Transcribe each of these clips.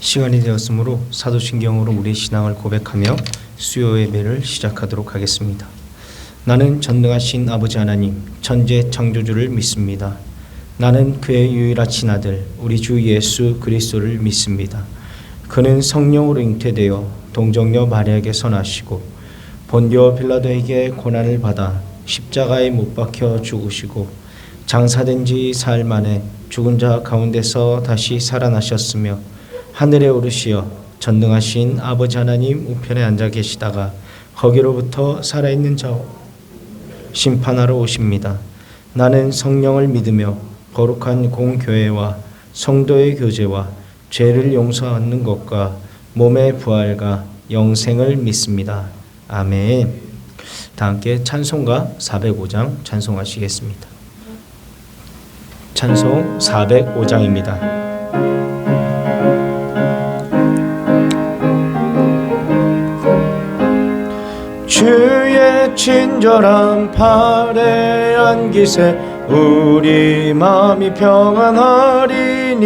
시간이 되었으므로 사도신경으로 우리의 신앙을 고백하며 수요 예배를 시작하도록 하겠습니다. 나는 전능하신 아버지 하나님 천재 창조주를 믿습니다. 나는 그의 유일하신 아들 우리 주 예수 그리스도를 믿습니다. 그는 성령으로 잉태되어 동정녀 마리아에게서 나시고 본디오 빌라도에게 고난을 받아 십자가에 못 박혀 죽으시고 장사된 지 사흘 만에 죽은 자 가운데서 다시 살아나셨으며 하늘에 오르시어 전능하신 아버지 하나님 우편에 앉아 계시다가 거기로부터 살아있는 자 심판하러 오십니다. 나는 성령을 믿으며 거룩한 공교회와 성도의 교제와 죄를 용서하는 것과 몸의 부활과 영생을 믿습니다. 아멘. 다 함께 찬송가 405장 찬송하시겠습니다. 찬송 405장입니다. 주의 친절한 팔에 안기세 우리 마음이 평안하리니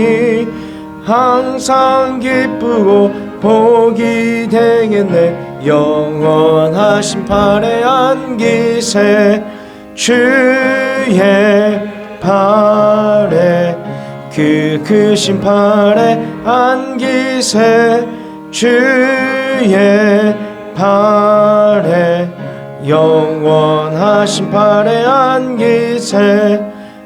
항상 기쁘고 복이 되겠네. 영원하신 팔에 안기세 주의 팔에 그 크신 팔에 안기세 주의 팔에 영원하신 팔에 안기세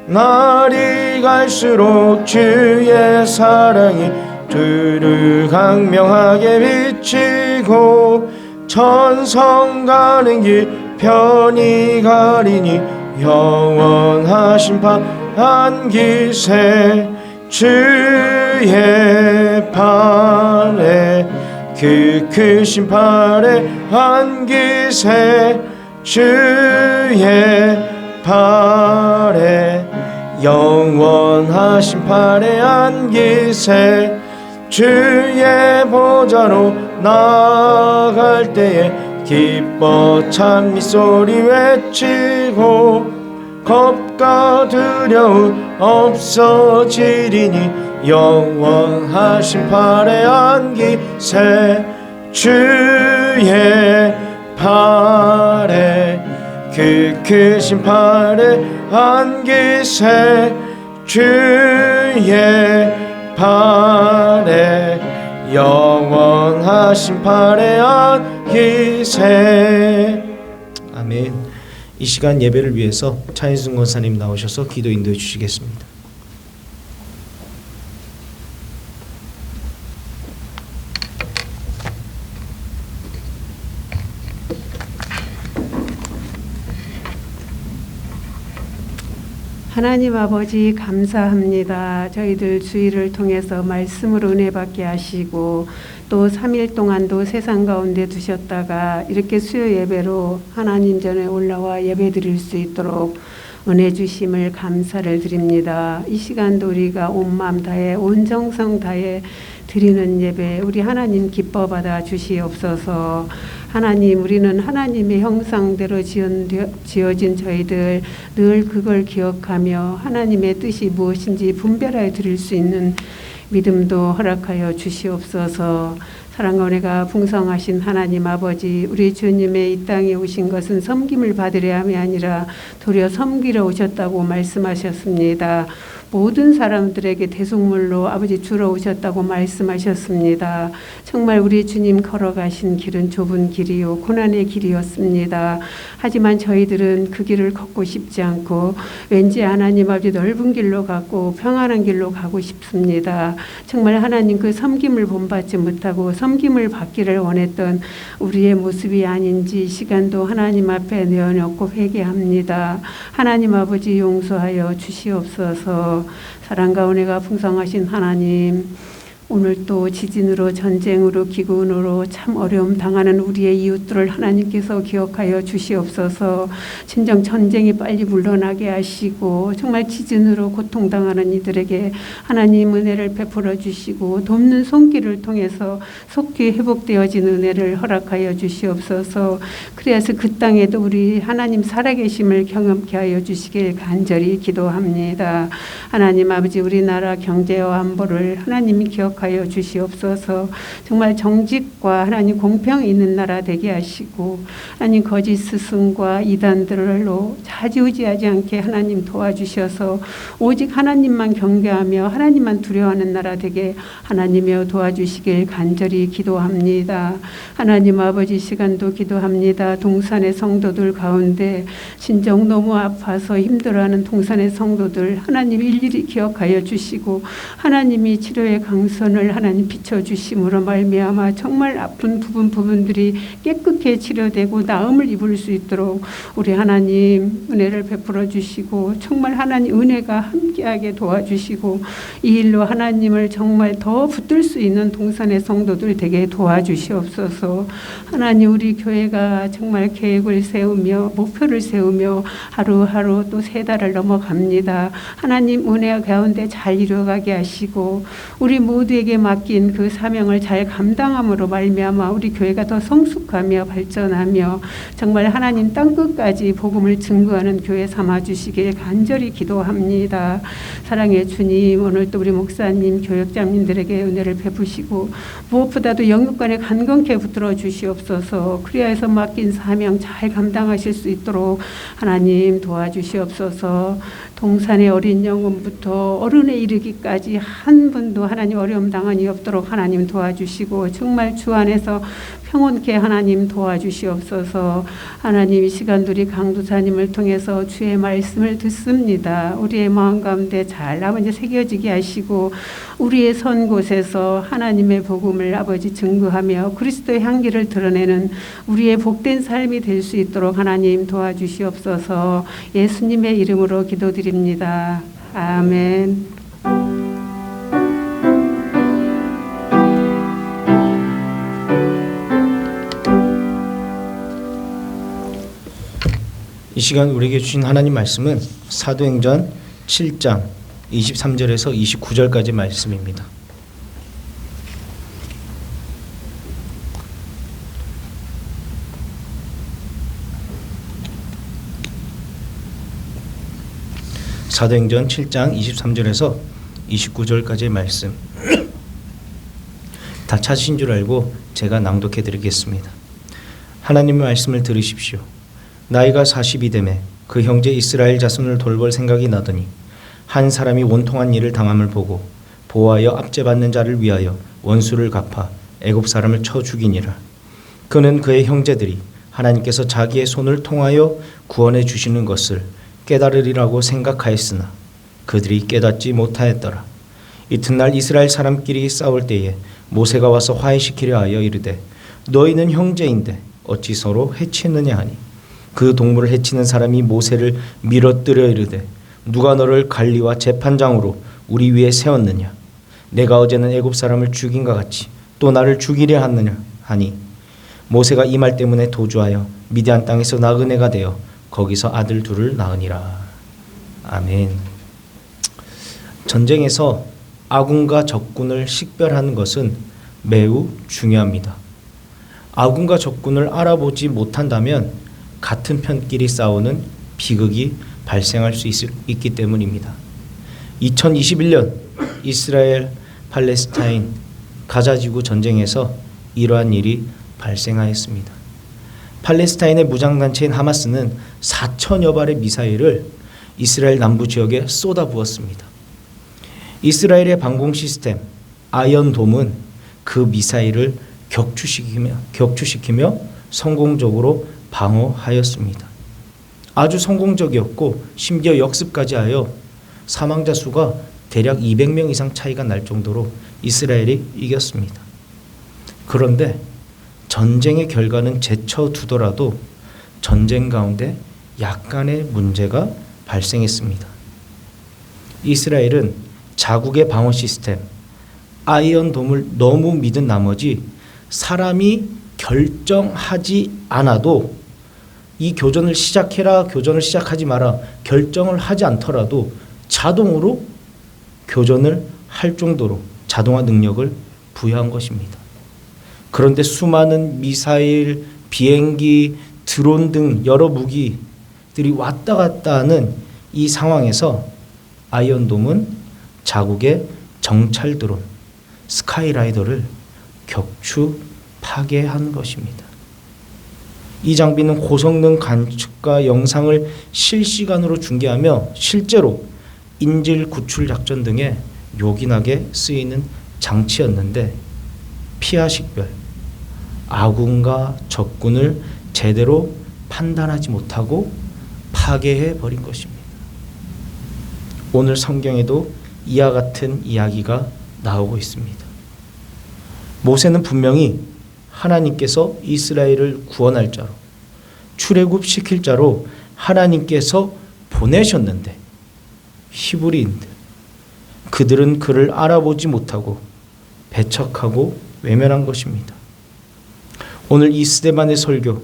날이 갈수록 주의 사랑이 두루 강명하게 비치고 천성 가는 길 편히 가리니 영원하신 팔 안기세 주의 팔에 그 크신 팔에 안기세 주의 팔에 영원하신 팔에 안기세 주의 보좌로 나아갈 때에 기뻐 찬미 소리 외치고 겁과 두려움 없어지리니 영원하신 팔에 안기세 주의 팔에 그 크신 팔에 안기세 주의 팔에 영원하신 팔에 안기세. 아멘. 이 시간 예배를 위해서 차인순 권사님 나오셔서 기도 인도해 주시겠습니다. 하나님 아버지 감사합니다. 저희들 주일을 통해서 말씀으로 은혜 받게 하시고 또 3일 동안도 세상 가운데 두셨다가 이렇게 수요 예배로 하나님 전에 올라와 예배 드릴 수 있도록 은혜 주심을 감사를 드립니다. 이 시간도 우리가 온 마음 다해 온 정성 다해 드리는 예배 우리 하나님 기뻐 받아 주시옵소서. 하나님 우리는 하나님의 형상대로 지어진 저희들 늘 그걸 기억하며 하나님의 뜻이 무엇인지 분별하여 드릴 수 있는 믿음도 허락하여 주시옵소서. 사랑과 은혜가 풍성하신 하나님 아버지 우리 주님의 이 땅에 오신 것은 섬김을 받으려 함이 아니라 도리어 섬기러 오셨다고 말씀하셨습니다. 모든 사람들에게 대속물로 아버지 주러 오셨다고 말씀하셨습니다. 정말 우리 주님 걸어가신 길은 좁은 길이요 고난의 길이었습니다. 하지만 저희들은 그 길을 걷고 싶지 않고 왠지 하나님 아버지 넓은 길로 가고 평안한 길로 가고 싶습니다. 정말 하나님 그 섬김을 본받지 못하고 섬김을 받기를 원했던 우리의 모습이 아닌지 시간도 하나님 앞에 내어놓고 회개합니다. 하나님 아버지 용서하여 주시옵소서. 사랑과 은혜가 풍성하신 하나님 오늘 또 지진으로 전쟁으로 기근으로 참 어려움 당하는 우리의 이웃들을 하나님께서 기억하여 주시옵소서. 진정 전쟁이 빨리 물러나게 하시고 정말 지진으로 고통당하는 이들에게 하나님 은혜를 베풀어 주시고 돕는 손길을 통해서 속히 회복되어진 은혜를 허락하여 주시옵소서. 그래서 그 땅에도 우리 하나님 살아계심을 경험케 하여 주시길 간절히 기도합니다. 하나님 아버지 우리나라 경제와 안보를 하나님이 기억하여 기억하여 주시옵소서. 정말 정직과 하나님 공평 있는 나라 되게 하시고 하나님 거짓 스승과 이단들로 좌지우지하지 않게 하나님 도와주셔서 오직 하나님만 경배하며 하나님만 두려워하는 나라 되게 하나님이여 도와주시길 간절히 기도합니다. 하나님 아버지 시간도 기도합니다. 동산의 성도들 가운데 진정 너무 아파서 힘들어하는 동산의 성도들 하나님 일일이 기억하여 주시고 하나님이 치료의 강선을 하나님 비춰주심으로 말미암아 정말 아픈 부분들이 깨끗게 치료되고 나음을 입을 수 있도록 우리 하나님 은혜를 베풀어 주시고 정말 하나님 은혜가 함께하게 도와주시고 이 일로 하나님을 정말 더 붙들 수 있는 동산의 성도들 되게 도와주시옵소서. 하나님 우리 교회가 정말 계획을 세우며 목표를 세우며 하루하루 또 세 달을 넘어갑니다. 하나님 은혜 가운데 잘 이루어가게 하시고 우리 모두에게 맡긴 그 사명을 잘 감당함으로 말미암아 우리 교회가 더 성숙하며 발전하며 정말 하나님 땅끝까지 복음을 증거하는 교회 삼아주시길 간절히 기도합니다. 사랑의 주님, 오늘 또 우리 목사님, 교역장님들에게 은혜를 베푸시고 무엇보다도 영육간에 간건케 붙들어 주시옵소서. 그리하여서 맡긴 사명 잘 감당하실 수 있도록 하나님 도와주시옵소서. 동산의 어린 영혼부터 어른에 이르기까지 한 분도 하나님 어려움 당한이 없도록 하나님 도와주시고 정말 주 안에서 평온케 하나님 도와주시옵소서. 하나님 이 시간들이 강도사님을 통해서 주의 말씀을 듣습니다. 우리의 마음 가운데 잘 아버지 새겨지게 하시고 우리의 선 곳에서 하나님의 복음을 아버지 증거하며 그리스도의 향기를 드러내는 우리의 복된 삶이 될 수 있도록 하나님 도와주시옵소서. 예수님의 이름으로 기도드립니다. 아멘. 이 시간 우리에게 주신 하나님 말씀은 사도행전 7장 23절에서 29절까지 말씀입니다. 사도행전 7장 23절에서 29절까지의 말씀 다 찾으신 줄 알고 제가 낭독해 드리겠습니다. 하나님의 말씀을 들으십시오. 나이가 40이 되매 그 형제 이스라엘 자손을 돌볼 생각이 나더니 한 사람이 원통한 일을 당함을 보고 보호하여 압제받는 자를 위하여 원수를 갚아 애굽 사람을 쳐 죽이니라. 그는 그의 형제들이 하나님께서 자기의 손을 통하여 구원해 주시는 것을 깨달으리라고 생각하였으나 그들이 깨닫지 못하였더라. 이튿날 이스라엘 사람끼리 싸울 때에 모세가 와서 화해시키려 하여 이르되 너희는 형제인데 어찌 서로 해치느냐 하니 그 동물을 해치는 사람이 모세를 밀어뜨려 이르되 누가 너를 관리와 재판장으로 우리 위에 세웠느냐? 내가 어제는 애굽 사람을 죽인과 같이 또 나를 죽이려 하느냐 하니 모세가 이 말 때문에 도주하여 미디안 땅에서 나그네가 되어 거기서 아들 둘을 낳으니라. 아멘. 전쟁에서 아군과 적군을 식별하는 것은 매우 중요합니다. 아군과 적군을 알아보지 못한다면 같은 편끼리 싸우는 비극이 발생할 수 있기 때문입니다. 2021년 이스라엘 팔레스타인 가자지구 전쟁에서 이러한 일이 발생하였습니다. 팔레스타인의 무장단체인 하마스는 4천여 발의 미사일을 이스라엘 남부 지역에 쏟아부었습니다. 이스라엘의 방공 시스템 아이언돔은 그 미사일을 격추시키며 성공적으로 방어하였습니다. 아주 성공적이었고 심지어 역습까지 하여 사망자 수가 대략 200명 이상 차이가 날 정도로 이스라엘이 이겼습니다. 그런데 전쟁의 결과는 제쳐두더라도 전쟁 가운데 약간의 문제가 발생했습니다. 이스라엘은 자국의 방어 시스템 아이언돔을 너무 믿은 나머지 사람이 결정하지 않아도 이 교전을 시작해라, 교전을 시작하지 마라 결정을 하지 않더라도 자동으로 교전을 할 정도로 자동화 능력을 부여한 것입니다. 그런데 수많은 미사일, 비행기, 드론 등 여러 무기들이 왔다 갔다 하는 이 상황에서 아이언돔은 자국의 정찰 드론, 스카이라이더를 격추 파괴한 것입니다. 이 장비는 고성능 관측과 영상을 실시간으로 중계하며 실제로 인질 구출 작전 등에 요긴하게 쓰이는 장치였는데 피하 식별, 아군과 적군을 제대로 판단하지 못하고 파괴해 버린 것입니다. 오늘 성경에도 이와 같은 이야기가 나오고 있습니다. 모세는 분명히 하나님께서 이스라엘을 구원할 자로 출애굽시킬 자로 하나님께서 보내셨는데 히브리인들 그들은 그를 알아보지 못하고 배척하고 외면한 것입니다. 오늘 이 스데반의 설교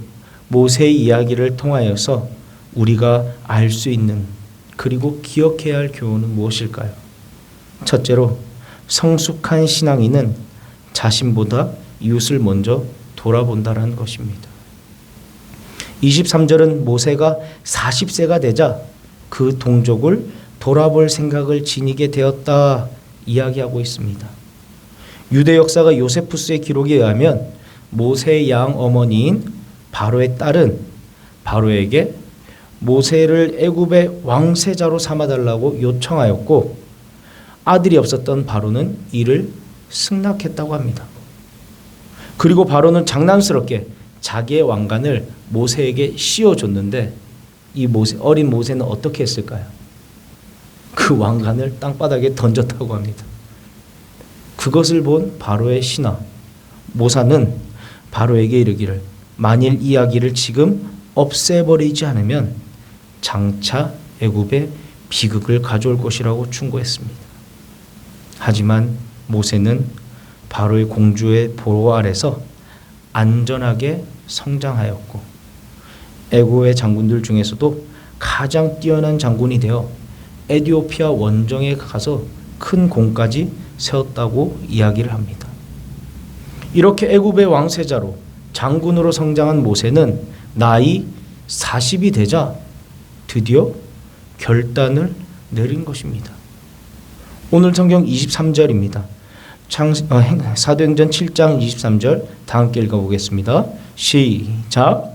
모세의 이야기를 통하여서 우리가 알 수 있는 그리고 기억해야 할 교훈은 무엇일까요? 첫째로 성숙한 신앙인은 자신보다 이웃을 먼저 돌아본다라는 것입니다. 23절은 모세가 40세가 되자 그 동족을 돌아볼 생각을 지니게 되었다 이야기하고 있습니다. 유대 역사가 요세푸스의 기록에 의하면 모세의 양 어머니인 바로의 딸은 바로에게 모세를 애굽의 왕세자로 삼아달라고 요청하였고 아들이 없었던 바로는 이를 승낙했다고 합니다. 그리고 바로는 장난스럽게 자기의 왕관을 모세에게 씌워줬는데 이 어린 모세는 어떻게 했을까요? 그 왕관을 땅바닥에 던졌다고 합니다. 그것을 본 바로의 신하 모사는 바로에게 이르기를 만일 이 아기를 지금 없애버리지 않으면 장차 애굽에 비극을 가져올 것이라고 충고했습니다. 하지만 모세는 바로의 공주의 보호 아래서 안전하게 성장하였고 애굽의 장군들 중에서도 가장 뛰어난 장군이 되어 에티오피아 원정에 가서 큰 공까지 세웠다고 이야기를 합니다. 이렇게 애굽의 왕세자로 장군으로 성장한 모세는 나이 40이 되자 드디어 결단을 내린 것입니다. 오늘 성경 23절입니다. 사도행전 7장 23절 다 함께 읽어보겠습니다. 시작.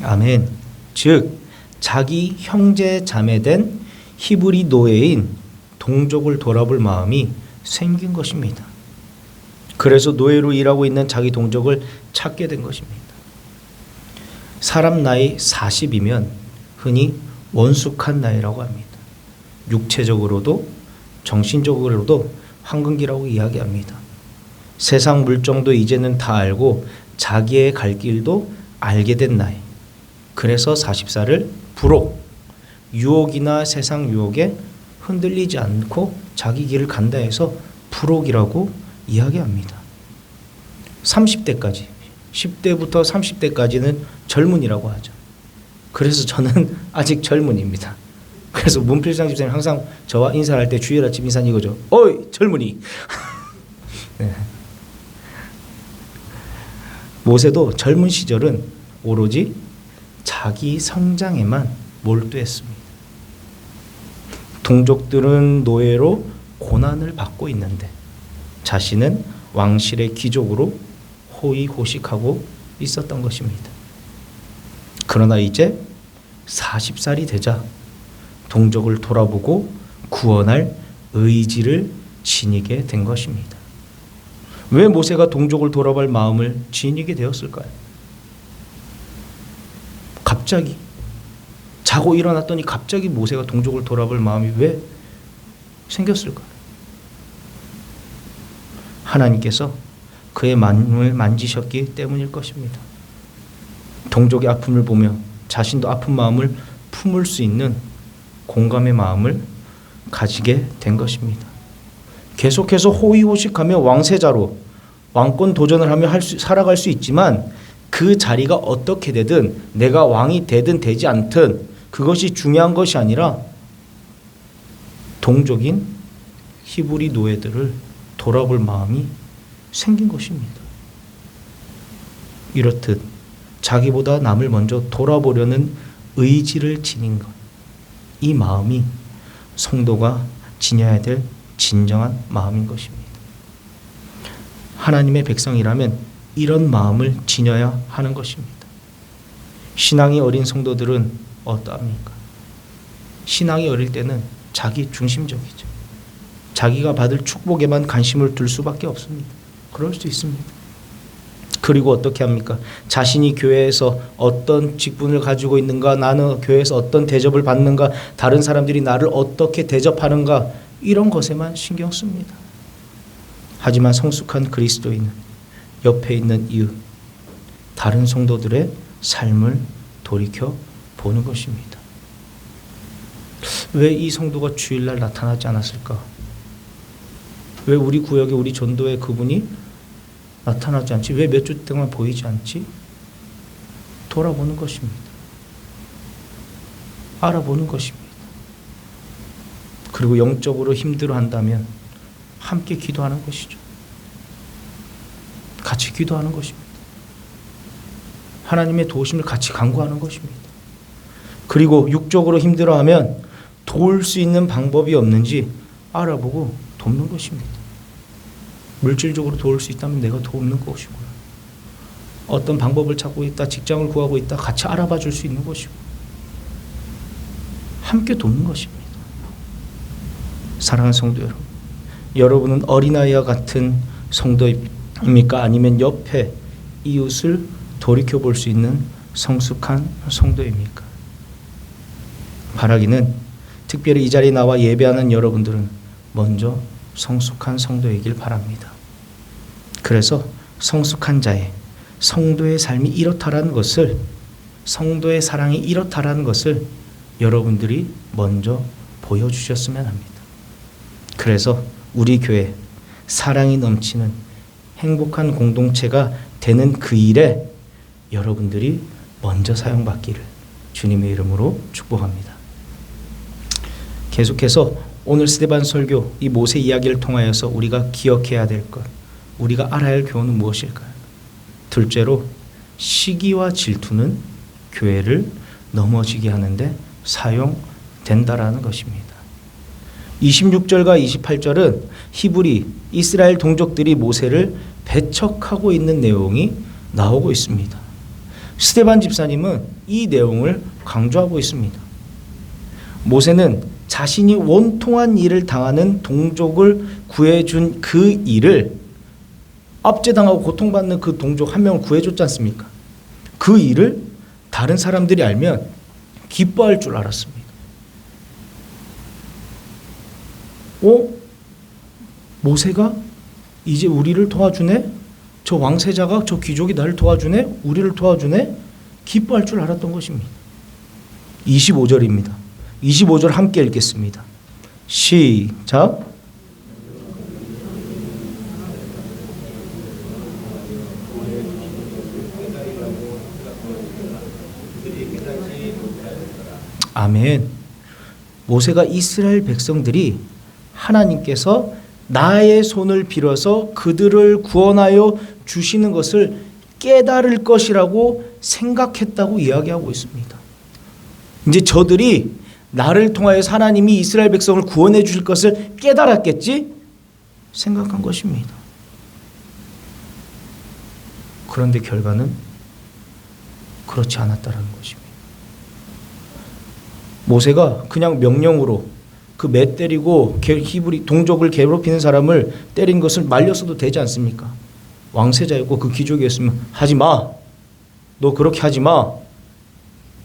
아멘. 즉 자기 형제 자매된 히브리 노예인 동족을 돌아볼 마음이 생긴 것입니다. 그래서 노예로 일하고 있는 자기 동족을 찾게 된 것입니다. 사람 나이 40이면 흔히 원숙한 나이라고 합니다. 육체적으로도 정신적으로도 황금기라고 이야기합니다. 세상 물정도 이제는 다 알고 자기의 갈 길도 알게 된 나이. 그래서 40살을 부록, 유혹이나 세상 유혹에 흔들리지 않고 자기 길을 간다 해서 부록이라고 이야기합니다. 30대까지, 10대부터 30대까지는 젊은이라고 하죠. 그래서 저는 아직 젊은이입니다. 그래서 문필상 집사님 항상 저와 인사할 때 주일 아침 인사는 이거죠. 어이 젊은이. 네. 모세도 젊은 시절은 오로지 자기 성장에만 몰두했습니다. 동족들은 노예로 고난을 받고 있는데 자신은 왕실의 귀족으로 호의호식하고 있었던 것입니다. 그러나 이제 40살이 되자 동족을 돌아보고 구원할 의지를 지니게 된 것입니다. 왜 모세가 동족을 돌아볼 마음을 지니게 되었을까요? 갑자기 자고 일어났더니 갑자기 모세가 동족을 돌아볼 마음이 왜 생겼을까요? 하나님께서 그의 마음을 만지셨기 때문일 것입니다. 동족의 아픔을 보며 자신도 아픈 마음을 품을 수 있는 공감의 마음을 가지게 된 것입니다. 계속해서 호의호식하며 왕세자로 왕권 도전을 하며 살아갈 수 있지만 그 자리가 어떻게 되든 내가 왕이 되든 되지 않든 그것이 중요한 것이 아니라 동족인 히브리 노예들을 돌아볼 마음이 생긴 것입니다. 이렇듯 자기보다 남을 먼저 돌아보려는 의지를 지닌 것, 이 마음이 성도가 지녀야 될 진정한 마음인 것입니다. 하나님의 백성이라면 이런 마음을 지녀야 하는 것입니다. 신앙이 어린 성도들은 어떠합니까? 신앙이 어릴 때는 자기 중심적이죠. 자기가 받을 축복에만 관심을 둘 수밖에 없습니다. 그럴 수 있습니다. 그리고 어떻게 합니까? 자신이 교회에서 어떤 직분을 가지고 있는가, 나는 교회에서 어떤 대접을 받는가, 다른 사람들이 나를 어떻게 대접하는가, 이런 것에만 신경 씁니다. 하지만 성숙한 그리스도인은 옆에 있는 이웃, 다른 성도들의 삶을 돌이켜 보는 것입니다. 왜 이 성도가 주일날 나타나지 않았을까? 왜 우리 구역에 우리 전도에 그분이 나타나지 않지? 왜 몇 주 동안 보이지 않지? 돌아보는 것입니다. 알아보는 것입니다. 그리고 영적으로 힘들어한다면 함께 기도하는 것이죠. 같이 기도하는 것입니다. 하나님의 도우심을 같이 간구하는 것입니다. 그리고 육적으로 힘들어하면 도울 수 있는 방법이 없는지 알아보고 돕는 것입니다. 물질적으로 도울 수 있다면 내가 돕는 것이고요. 어떤 방법을 찾고 있다, 직장을 구하고 있다, 같이 알아봐 줄 수 있는 것이고, 함께 돕는 것입니다. 사랑하는 성도 여러분, 여러분은 어린아이와 같은 성도입니까? 아니면 옆에 이웃을 돌이켜볼 수 있는 성숙한 성도입니까? 바라기는 특별히 이 자리에 나와 예배하는 여러분들은 먼저 성숙한 성도이길 바랍니다. 그래서 성숙한 자의 성도의 삶이 이렇다라는 것을, 성도의 사랑이 이렇다라는 것을 여러분들이 먼저 보여주셨으면 합니다. 그래서 우리 교회 사랑이 넘치는 행복한 공동체가 되는 그 일에 여러분들이 먼저 사용받기를 주님의 이름으로 축복합니다. 계속해서 오늘 스데반 설교, 이 모세 이야기를 통하여서 우리가 기억해야 될 것, 우리가 알아야 할 교훈은 무엇일까요? 둘째로, 시기와 질투는 교회를 넘어지게 하는데 사용된다라는 것입니다. 26절과 28절은 히브리 이스라엘 동족들이 모세를 배척하고 있는 내용이 나오고 있습니다. 스데반 집사님은 이 내용을 강조하고 있습니다. 모세는 자신이 원통한 일을 당하는 동족을 구해준 그 일을, 압제당하고 고통받는 그 동족 한 명을 구해줬지 않습니까? 그 일을 다른 사람들이 알면 기뻐할 줄 알았습니다. 모세가 이제 우리를 도와주네? 저 왕세자가, 저 귀족이 나를 도와주네? 우리를 도와주네? 기뻐할 줄 알았던 것입니다. 25절입니다. 25절 함께 읽겠습니다. 시작. 아멘. 모세가 이스라엘 백성들이 하나님께서 나의 손을 빌어서 그들을 구원하여 주시는 것을 깨달을 것이라고 생각했다고 이야기하고 있습니다. 이제 저들이 나를 통하여서 하나님이 이스라엘 백성을 구원해 주실 것을 깨달았겠지? 생각한 것입니다. 그런데 결과는 그렇지 않았다는 것입니다. 모세가 그냥 명령으로 그 매 때리고 히브리 동족을 괴롭히는 사람을 때린 것을 말렸어도 되지 않습니까? 왕세자였고 그 귀족이었으면 하지 마, 너 그렇게 하지 마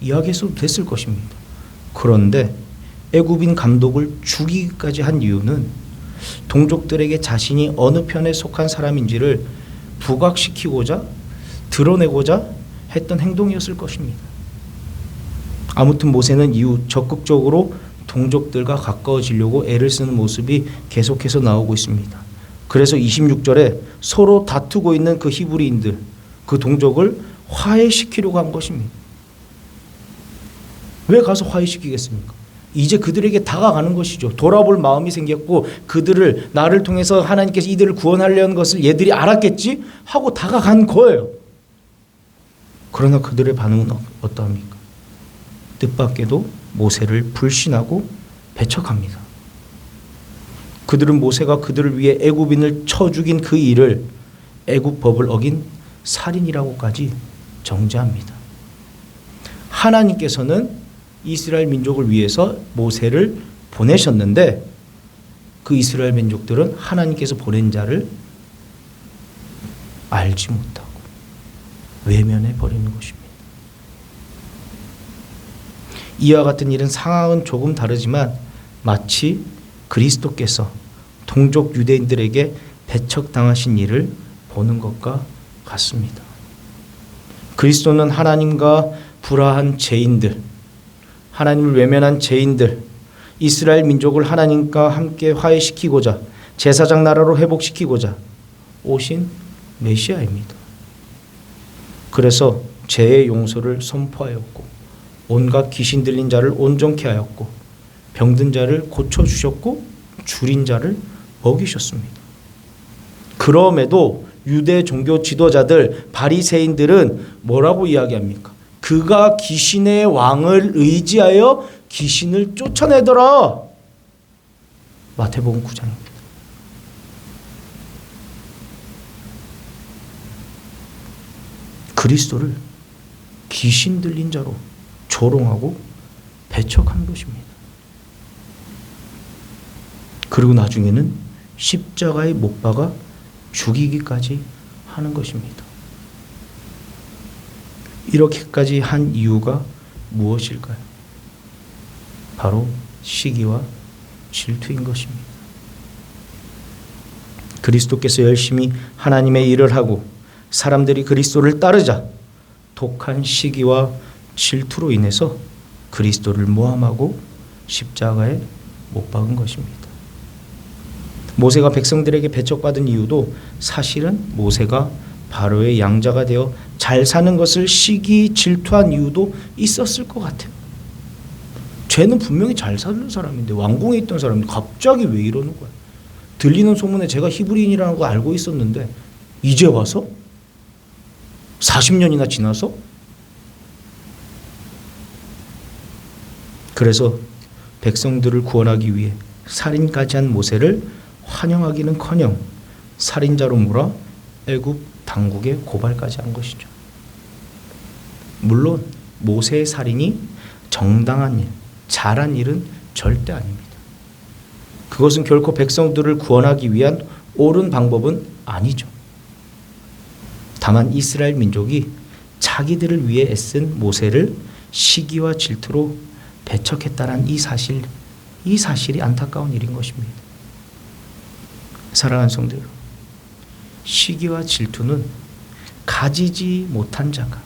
이야기했어도 됐을 것입니다. 그런데 애굽인 감독을 죽이기까지 한 이유는 동족들에게 자신이 어느 편에 속한 사람인지를 부각시키고자, 드러내고자 했던 행동이었을 것입니다. 아무튼 모세는 이후 적극적으로 동족들과 가까워지려고 애를 쓰는 모습이 계속해서 나오고 있습니다. 그래서 26절에 서로 다투고 있는 그 히브리인들, 그 동족을 화해시키려고 한 것입니다. 왜 가서 화해시키겠습니까? 이제 그들에게 다가가는 것이죠. 돌아볼 마음이 생겼고 그들을, 나를 통해서 하나님께서 이들을 구원하려는 것을 얘들이 알았겠지 하고 다가간 거예요. 그러나 그들의 반응은 어떠합니까? 뜻밖에도 모세를 불신하고 배척합니다. 그들은 모세가 그들을 위해 애굽인을 쳐 죽인 그 일을 애굽법을 어긴 살인이라고까지 정죄합니다. 하나님께서는 이스라엘 민족을 위해서 모세를 보내셨는데 그 이스라엘 민족들은 하나님께서 보낸 자를 알지 못하고 외면해 버리는 것입니다. 이와 같은 일은 상황은 조금 다르지만 마치 그리스도께서 동족 유대인들에게 배척당하신 일을 보는 것과 같습니다. 그리스도는 하나님과 불화한 죄인들, 하나님을 외면한 죄인들, 이스라엘 민족을 하나님과 함께 화해시키고자 제사장 나라로 회복시키고자 오신 메시아입니다. 그래서 죄의 용서를 선포하였고 온갖 귀신 들린 자를 온전케 하였고 병든 자를 고쳐주셨고 줄인 자를 먹이셨습니다. 그럼에도 유대 종교 지도자들 바리새인들은 뭐라고 이야기합니까? 그가 귀신의 왕을 의지하여 귀신을 쫓아내더라. 마태복음 9장입니다. 그리스도를 귀신 들린 자로 조롱하고 배척한 것입니다. 그리고 나중에는 십자가에 못 박아 죽이기까지 하는 것입니다. 이렇게까지 한 이유가 무엇일까요? 바로 시기와 질투인 것입니다. 그리스도께서 열심히 하나님의 일을 하고 사람들이 그리스도를 따르자 독한 시기와 질투로 인해서 그리스도를 모함하고 십자가에 못 박은 것입니다. 모세가 백성들에게 배척받은 이유도 사실은 모세가 바로의 양자가 되어 잘 사는 것을 시기 질투한 이유도 있었을 것 같아요. 쟤는 분명히 잘 사는 사람인데 왕궁에 있던 사람인데 갑자기 왜 이러는 거야? 들리는 소문에 제가 히브리인이라는 거 알고 있었는데 이제 와서? 40년이나 지나서? 그래서 백성들을 구원하기 위해 살인까지 한 모세를 환영하기는커녕 살인자로 몰아 애굽 당국에 고발까지 한 것이죠. 물론 모세의 살인이 정당한 일, 잘한 일은 절대 아닙니다. 그것은 결코 백성들을 구원하기 위한 옳은 방법은 아니죠. 다만 이스라엘 민족이 자기들을 위해 애쓴 모세를 시기와 질투로 배척했다는 이 사실이 안타까운 일인 것입니다. 사랑하는 성도 여러분, 시기와 질투는 가지지 못한 자가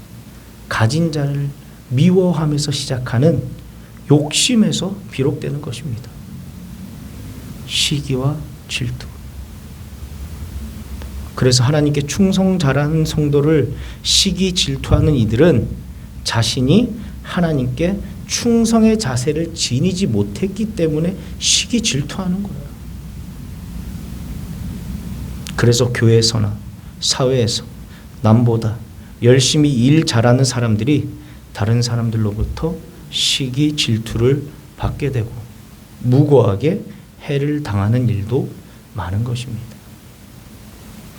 가진 자를 미워하면서 시작하는 욕심에서 비롯되는 것입니다. 시기와 질투. 그래서 하나님께 충성 잘하는 성도를 시기 질투하는 이들은 자신이 하나님께 충성의 자세를 지니지 못했기 때문에 시기 질투하는 거예요. 그래서 교회에서나 사회에서 남보다 열심히 일 잘하는 사람들이 다른 사람들로부터 시기 질투를 받게 되고 무고하게 해를 당하는 일도 많은 것입니다.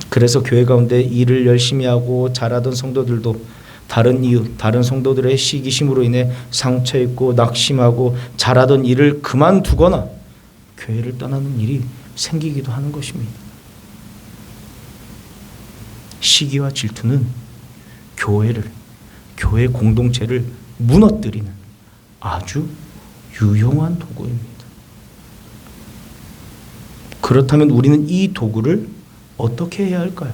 그래서 교회 가운데 일을 열심히 하고 잘하던 성도들도 다른 이웃, 다른 성도들의 시기심으로 인해 상처입고 낙심하고 잘하던 일을 그만두거나 교회를 떠나는 일이 생기기도 하는 것입니다. 시기와 질투는 교회 공동체를 무너뜨리는 아주 유용한 도구입니다. 그렇다면 우리는 이 도구를 어떻게 해야 할까요?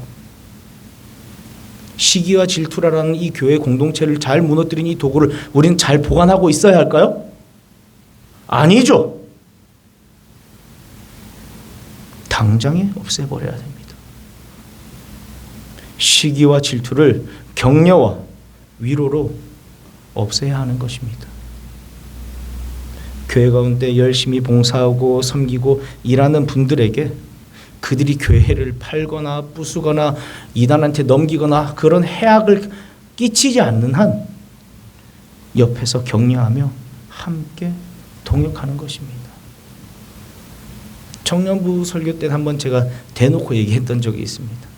시기와 질투라는 이 교회 공동체를 잘 무너뜨린 이 도구를 우리는 잘 보관하고 있어야 할까요? 아니죠. 당장에 없애버려야 됩니다. 시기와 질투를 격려와 위로로 없애야 하는 것입니다. 교회 가운데 열심히 봉사하고 섬기고 일하는 분들에게 그들이 교회를 팔거나 부수거나 이단한테 넘기거나 그런 해악을 끼치지 않는 한 옆에서 격려하며 함께 동역하는 것입니다. 청년부 설교 때 한번 제가 대놓고 얘기했던 적이 있습니다.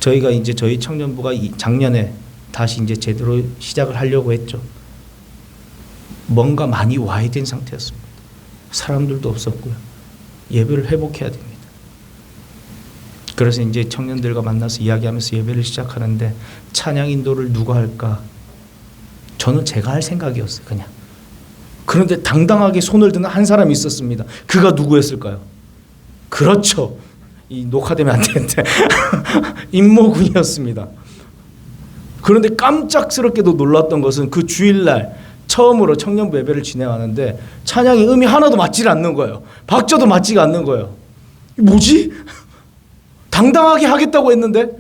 저희가 이제 저희 청년부가 작년에 다시 이제 제대로 시작을 하려고 했죠. 뭔가 많이 와야 된 상태였습니다. 사람들도 없었고요. 예배를 회복해야 됩니다. 그래서 이제 청년들과 만나서 이야기하면서 예배를 시작하는데 찬양 인도를 누가 할까? 저는 제가 할 생각이었어요, 그냥. 그런데 당당하게 손을 드는 한 사람이 있었습니다. 그가 누구였을까요? 그렇죠. 이 녹화되면 안 되는데 임모군이었습니다. 그런데 깜짝스럽게도 놀랐던 것은 그 주일날 처음으로 청년부 예배를 진행하는데 찬양의 음이 하나도 맞지 않는 거예요. 박자도 맞지가 않는 거예요. 뭐지? 당당하게 하겠다고 했는데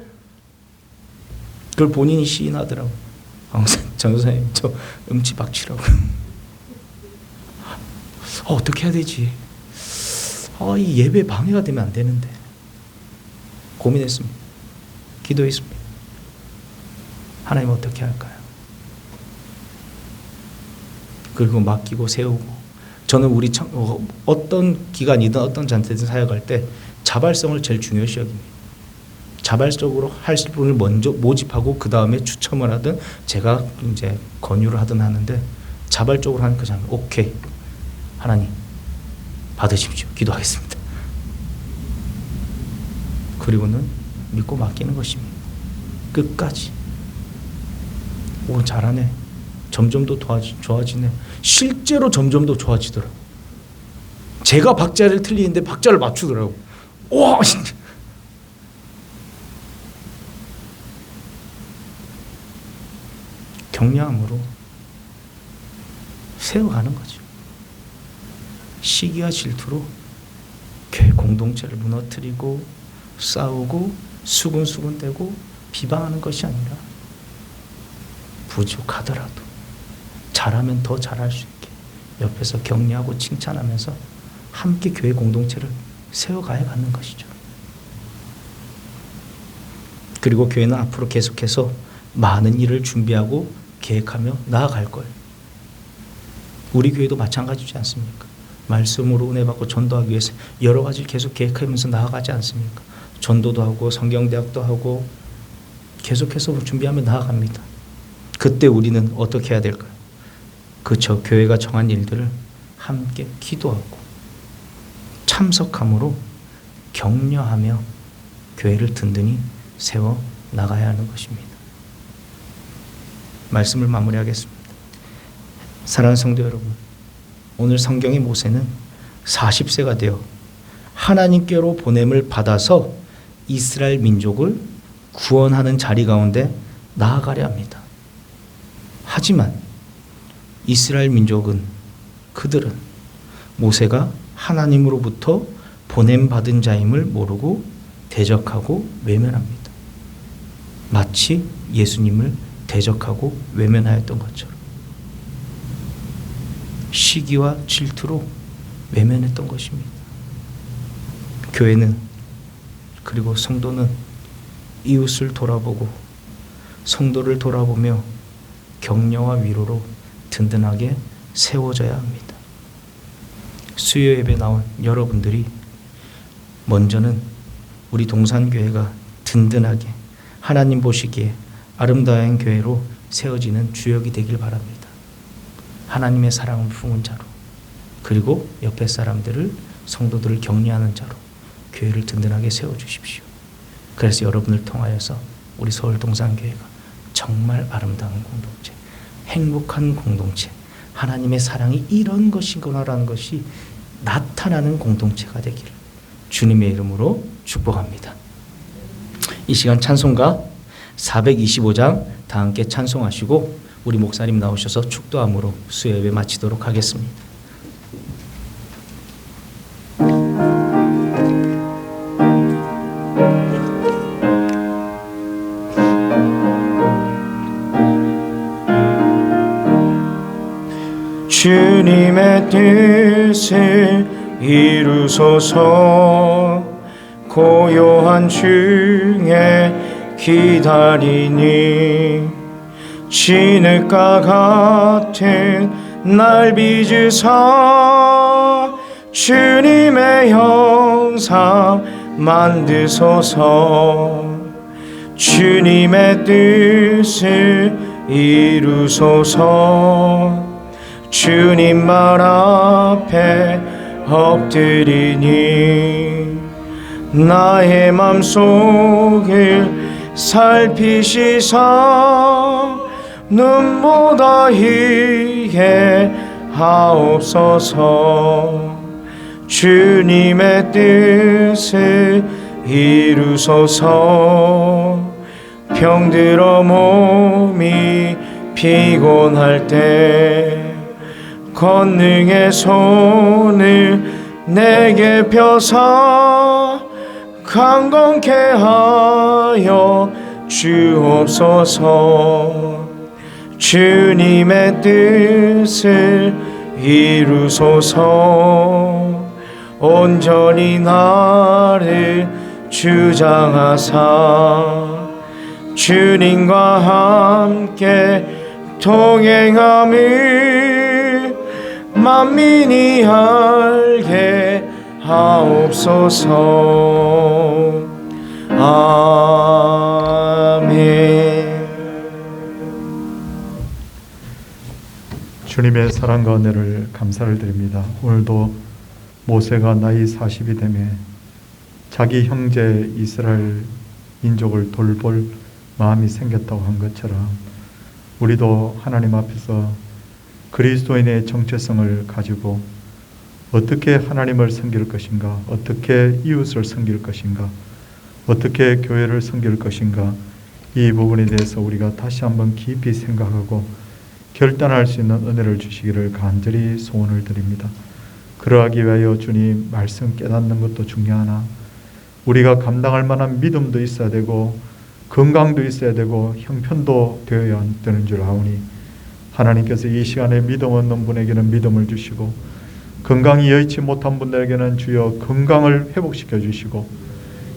그걸 본인이 시인하더라고요. 전도사님 저 음치 박치라고. 어떻게 해야 되지? 이 예배 방해가 되면 안 되는데 고민했습니다. 기도했습니다. 하나님 어떻게 할까요? 그리고 맡기고 세우고 저는 우리 어떤 기관이든 어떤 잔태든 사역할 때 자발성을 제일 중요시 여깁니다. 자발적으로 할 분을 먼저 모집하고 그 다음에 추첨을 하든 제가 이제 권유를 하든 하는데 자발적으로 하는 그 장면 오케이 하나님 받으십시오. 기도하겠습니다. 그리고는 믿고 맡기는 것입니다. 끝까지. 오 잘하네. 점점 더 좋아지네. 실제로 점점 더 좋아지더라고요. 제가 박자를 틀리는데 박자를 맞추더라고요. 와 격려함으로 세워가는 거죠. 시기와 질투로 교회 공동체를 무너뜨리고 싸우고 수군수군대고 비방하는 것이 아니라 부족하더라도 잘하면 더 잘할 수 있게 옆에서 격려하고 칭찬하면서 함께 교회 공동체를 세워가야 가는 것이죠. 그리고 교회는 앞으로 계속해서 많은 일을 준비하고 계획하며 나아갈 거예요. 우리 교회도 마찬가지지 않습니까? 말씀으로 은혜 받고 전도하기 위해서 여러 가지를 계속 계획하면서 나아가지 않습니까? 전도도 하고 성경대학도 하고 계속해서 준비하며 나아갑니다. 그때 우리는 어떻게 해야 될까요? 그저 교회가 정한 일들을 함께 기도하고 참석함으로 격려하며 교회를 든든히 세워 나가야 하는 것입니다. 말씀을 마무리하겠습니다. 사랑하는 성도 여러분, 오늘 성경의 모세는 40세가 되어 하나님께로 보냄을 받아서 이스라엘 민족을 구원하는 자리 가운데 나아가려 합니다. 하지만 이스라엘 민족은 그들은 모세가 하나님으로부터 보냄받은 자임을 모르고 대적하고 외면합니다. 마치 예수님을 대적하고 외면하였던 것처럼 시기와 질투로 외면했던 것입니다. 교회는 그리고 성도는 이웃을 돌아보고 성도를 돌아보며 격려와 위로로 든든하게 세워져야 합니다. 수요 예배 나온 여러분들이 먼저는 우리 동산교회가 든든하게 하나님 보시기에 아름다운 교회로 세워지는 주역이 되길 바랍니다. 하나님의 사랑을 품은 자로 그리고 옆에 사람들을 성도들을 격려하는 자로 교회를 든든하게 세워주십시오. 그래서 여러분을 통하여서 우리 서울 동산교회가 정말 아름다운 공동체, 행복한 공동체, 하나님의 사랑이 이런 것이구나라는 것이 나타나는 공동체가 되기를 주님의 이름으로 축복합니다. 이 시간 찬송가 425장 다 함께 찬송하시고 우리 목사님 나오셔서 축도함으로 수요 예배 마치도록 하겠습니다. 주님의 뜻을 이루소서. 고요한 중에 기다리니 진흙과 같은 날 빚으사 주님의 형상 만드소서. 주님의 뜻을 이루소서. 주님 말 앞에 엎드리니 나의 맘속을 살피시사 눈보다 희게 하옵소서. 주님의 뜻을 이루소서. 병들어 몸이 피곤할 때 권능의 손을 내게 펴사 강건케 하여 주옵소서. 주님의 뜻을 이루소서. 온전히 나를 주장하사 주님과 함께 동행함을 만민이 알게 하옵소서. 아멘. 주님의 사랑과 은혜를 감사를 드립니다. 오늘도 모세가 나이 40이 되매 자기 형제 이스라엘 민족을 돌볼 마음이 생겼다고 한 것처럼 우리도 하나님 앞에서 그리스도인의 정체성을 가지고 어떻게 하나님을 섬길 것인가, 어떻게 이웃을 섬길 것인가, 어떻게 교회를 섬길 것인가, 이 부분에 대해서 우리가 다시 한번 깊이 생각하고 결단할 수 있는 은혜를 주시기를 간절히 소원을 드립니다. 그러하기 위하여 주님 말씀 깨닫는 것도 중요하나 우리가 감당할 만한 믿음도 있어야 되고 건강도 있어야 되고 형편도 되어야 되는 줄 아오니 하나님께서 이 시간에 믿음 없는 분에게는 믿음을 주시고 건강이 여의치 못한 분들에게는 주여 건강을 회복시켜 주시고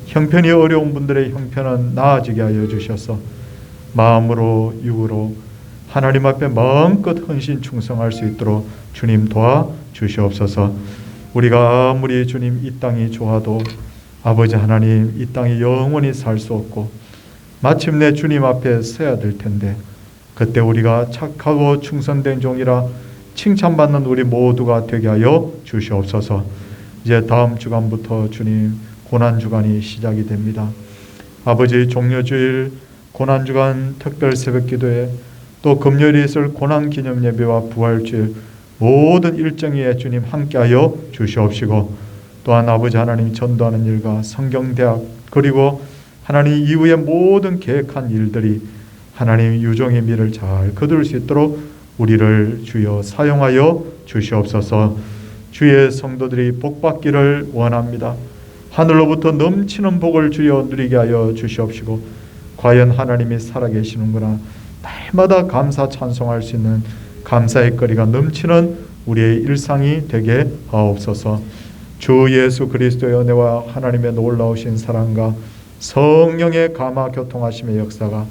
형편이 어려운 분들의 형편은 나아지게 하여 주셔서 마음으로 육으로 하나님 앞에 마음껏 헌신 충성할 수 있도록 주님 도와주시옵소서. 우리가 아무리 주님 이 땅이 좋아도 아버지 하나님 이 땅에 영원히 살 수 없고 마침내 주님 앞에 서야 될 텐데 그때 우리가 착하고 충성된 종이라 칭찬받는 우리 모두가 되게 하여 주시옵소서. 이제 다음 주간부터 주님 고난주간이 시작이 됩니다. 아버지 종려주일 고난주간 특별 새벽기도에 또 금요일에 있을 고난기념예배와 부활주일 모든 일정에 주님 함께하여 주시옵시고 또한 아버지 하나님 전도하는 일과 성경대학 그리고 하나님 이후의 모든 계획한 일들이 하나님 유종의 미를 잘 거둘 수 있도록 우리를 주여 사용하여 주시옵소서. 주의 성도들이 복받기를 원합니다. 하늘로부터 넘치는 복을 주여 누리게 하여 주시옵시고 과연 하나님이 살아계시는구나 날마다 감사 찬송할 수 있는 감사의 거리가 넘치는 우리의 일상이 되게 하옵소서. 주 예수 그리스도의 은혜와 하나님의 놀라우신 사랑과 성령의 감화 교통하심의 역사가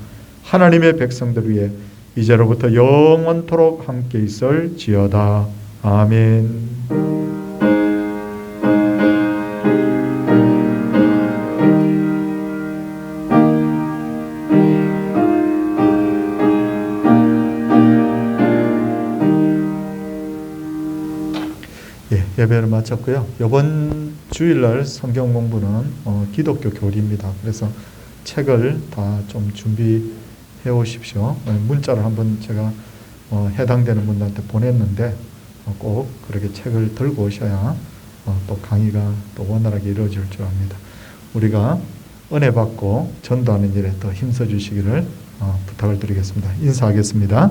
하나님의 백성들 위해 이제로부터 영원토록 함께 있을지어다. 아멘. 예배를 마쳤고요. 이번 주일날 성경 공부는 기독교 교리입니다. 그래서 책을 다 좀 준비해 오십시오. 문자를 한번 제가 해당되는 분들한테 보냈는데 꼭 그렇게 책을 들고 오셔야 또 강의가 또 원활하게 이루어질 줄 압니다. 우리가 은혜 받고 전도하는 일에 더 힘써 주시기를 부탁을 드리겠습니다. 인사하겠습니다.